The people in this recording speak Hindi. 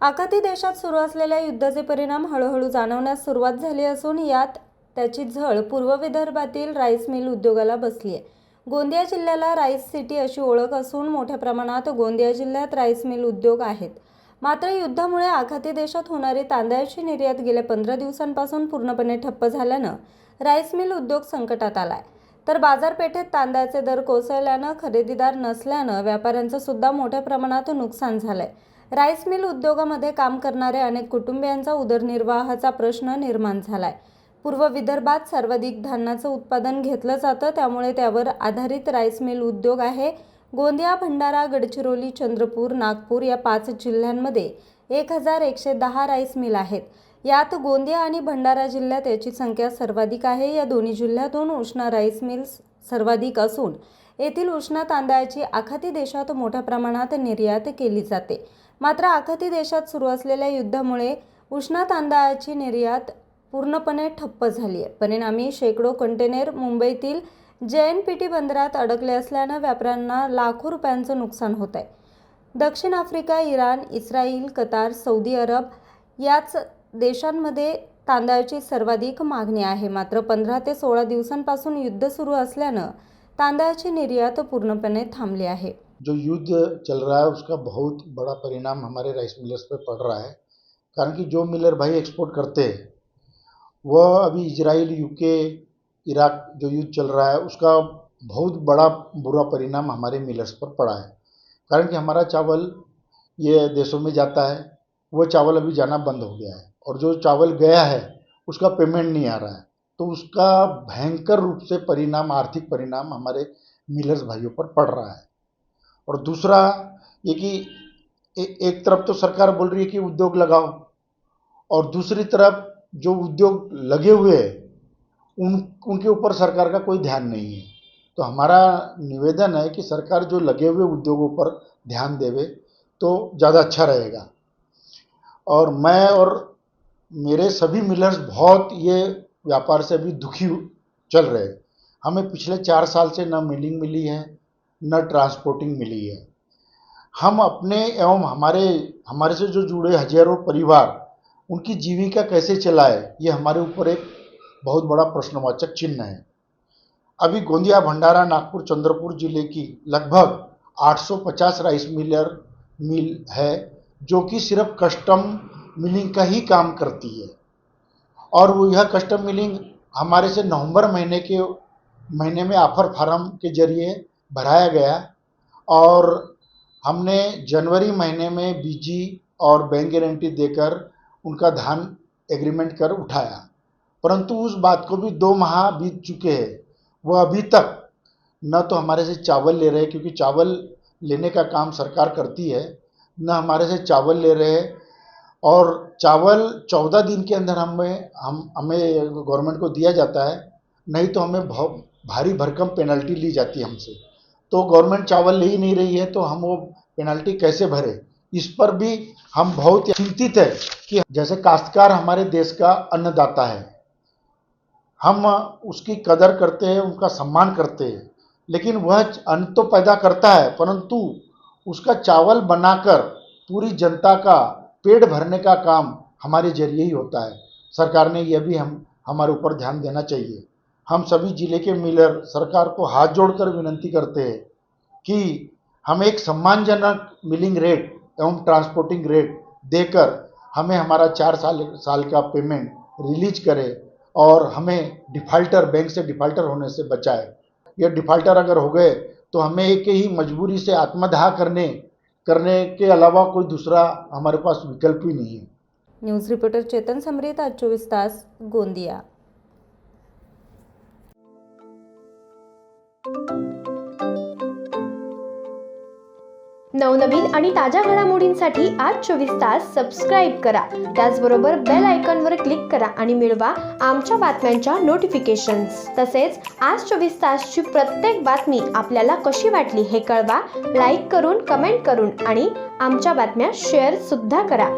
आखाती देशात सुरू असलेल्या युद्धाचे परिणाम हळूहळू जाणवण्यास सुरुवात झाली असून यात त्याची झळ पूर्व विदर्भातील राईस मिल उद्योगाला बसली आहे. गोंदिया जिल्ह्याला राईस सिटी अशी ओळख असून मोठ्या प्रमाणात गोंदिया जिल्ह्यात राईस मिल उद्योग आहेत. मात्र युद्धामुळे आखाती देशात होणारी तांदळाची निर्यात गेल्या 15 दिवसांपासून पूर्णपणे ठप्प झाल्यानं राईस मिल उद्योग संकटात आलाय. तर बाजारपेठेत तांदळाचे दर कोसळल्यानं खरेदीदार नसल्यानं व्यापाऱ्यांचं सुद्धा मोठ्या प्रमाणात नुकसान झालंय. राईस मिल उद्योगामध्ये काम करणाऱ्या अनेक कुटुंबियांचा उदरनिर्वाहाचा प्रश्न निर्माण झालाय. पूर्व विदर्भात सर्वाधिक धान्याचं उत्पादन घेतलं जातं, त्यामुळे त्यावर आधारित राईस मिल उद्योग आहे. गोंदिया, भंडारा, गडचिरोली, चंद्रपूर, नागपूर या 5 जिल्ह्यांमध्ये 1110 राईस मिल आहेत. यात गोंदिया आणि भंडारा जिल्ह्यात याची संख्या सर्वाधिक आहे. या दोन्ही जिल्ह्यातून उष्ण राईस मिल्स सर्वाधिक असून येथील उष्ण तांदळाची आखाती देशात मोठ्या प्रमाणात निर्यात केली जाते. मात्र आखाती देशात सुरू असलेल्या युद्धामुळे उष्ण तांदळाची निर्यात पूर्णपणे ठप्प झाली आहे. परिणामी शेकडो कंटेनर मुंबईतील JNPT बंदरात अडकले असल्यानं व्यापाऱ्यांना लाखो रुपयांचं नुकसान होत आहे. दक्षिण आफ्रिका, इराण, इस्रायल, कतार, सौदी अरब याच देशांमध्ये तांदळाची सर्वाधिक मागणी आहे. मात्र 15 ते 16 दिवसांपासून युद्ध सुरू असल्यानं तांदळाची निर्यात पूर्णपणे थांबली आहे. जो युद्ध चल रहा है उसका बहुत बड़ा परिणाम हमारे राइस मिलर्स पे पड़ रहा है, कारण कि जो मिलर भाई एक्सपोर्ट करते हैं वह अभी इजराइल, यूके, इराक जो युद्ध चल रहा है उसका बहुत बड़ा बुरा परिणाम हमारे मिलर्स पर पड़ा है। कारण कि हमारा चावल ये देशों में जाता है, वो चावल अभी जाना बंद हो गया है और जो चावल गया है उसका पेमेंट नहीं आ रहा है, तो उसका भयंकर रूप से परिणाम, आर्थिक परिणाम हमारे मिलर्स भाइयों पर पड़ रहा है। और दूसरा ये कि एक तरफ तो सरकार बोल रही है कि उद्योग लगाओ, और दूसरी तरफ जो उद्योग लगे हुए हैं उनके ऊपर सरकार का कोई ध्यान नहीं है। तो हमारा निवेदन है कि सरकार जो लगे हुए उद्योगों पर ध्यान देवे तो ज़्यादा अच्छा रहेगा। और मैं और मेरे सभी मिलर्स बहुत ये व्यापार से अभी दुखी चल रहे हैं। हमें पिछले 4 साल से न मिलिंग मिली है, न ट्रांसपोर्टिंग मिली है। हम अपने एवं हमारे से जो जुड़े हजारों परिवार उनकी जीविका कैसे चलाए, ये हमारे ऊपर एक बहुत बड़ा प्रश्नवाचक चिन्ह है। अभी गोंदिया, भंडारा, नागपुर, चंद्रपुर जिले की लगभग 850 राइस मिल है जो कि सिर्फ कस्टम मिलिंग का ही काम करती है। और वो यह कस्टम मिलिंग हमारे से नवंबर महीने में ऑफर फार्म के जरिए भराया गया और हमने जनवरी महीने में बीजी और बैंक गारंटी देकर उनका धान एग्रीमेंट कर उठाया, परंतु उस बात को भी 2 माह बीत चुके हैं। वह अभी तक न तो हमारे से चावल ले रहे, क्योंकि चावल लेने का काम सरकार करती है, न हमारे से चावल ले रहे, और चावल 14 दिन के अंदर हमें गवर्नमेंट को दिया जाता है, नहीं तो हमें बहुत भारी भरकम पेनल्टी ली जाती है हमसे। तो गवर्नमेंट चावल ले ही नहीं रही है तो हम वो पेनल्टी कैसे भरे, इस पर भी हम बहुत चिंतित है कि जैसे काश्तकार हमारे देश का अन्नदाता है, हम उसकी कदर करते हैं, उनका सम्मान करते हैं, लेकिन वह अन्न तो पैदा करता है परंतु उसका चावल बनाकर पूरी जनता का पेट भरने का काम हमारे जरिए ही होता है। सरकार ने यह भी हमारे ऊपर ध्यान देना चाहिए। हम सभी जिले के मिलर सरकार को हाथ जोड़कर विनंती करते हैं कि हम एक सम्मानजनक मिलिंग रेट एवं ट्रांसपोर्टिंग रेट देकर हमें हमारा 4 साल का पेमेंट रिलीज करे और हमें बैंक से डिफ़ाल्टर होने से बचाए। ये डिफ़ाल्टर अगर हो गए तो हमें एक ही मजबूरी से आत्मदाह करने के अलावा कोई दूसरा हमारे पास विकल्प ही नहीं है। न्यूज रिपोर्टर चेतन समरीत, आज 24 तास, गोंदिया। नवनवीन आणि ताज्या घडामोडींसाठी आज 24 तास सबस्क्राईब करा. त्याचबरोबर बेल आयकॉनवर क्लिक करा आणि मिळवा आमच्या बातम्यांच्या नोटिफिकेशन्स. तसेच आज 24 तासची प्रत्येक बातमी आपल्याला कशी वाटली हे कळवा. लाईक करून, कमेंट करून आणि आमच्या बातम्या शेअर सुद्धा करा.